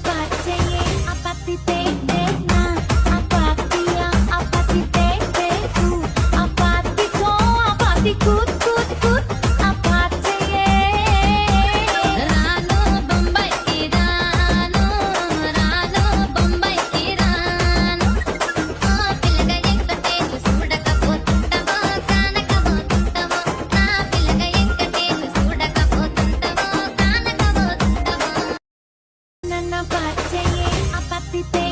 పచ్చయే అపతితే దేనా అపతియా అపతితే తేకు అపతికో అపతి కూత్ కూత్ కూత్ అపచ్చయే రాను బొంబాయికి రాను రాను బొంబాయికి రాను ఆ పిల్లగా ఎక్కటేను చూడకపోతుంటావో కానకపోతుంటావో నా పిల్లగా ఎక్కటేను చూడకపోతుంటావో కానకపోతుంటావో నన్న పచ్చయే అపతితే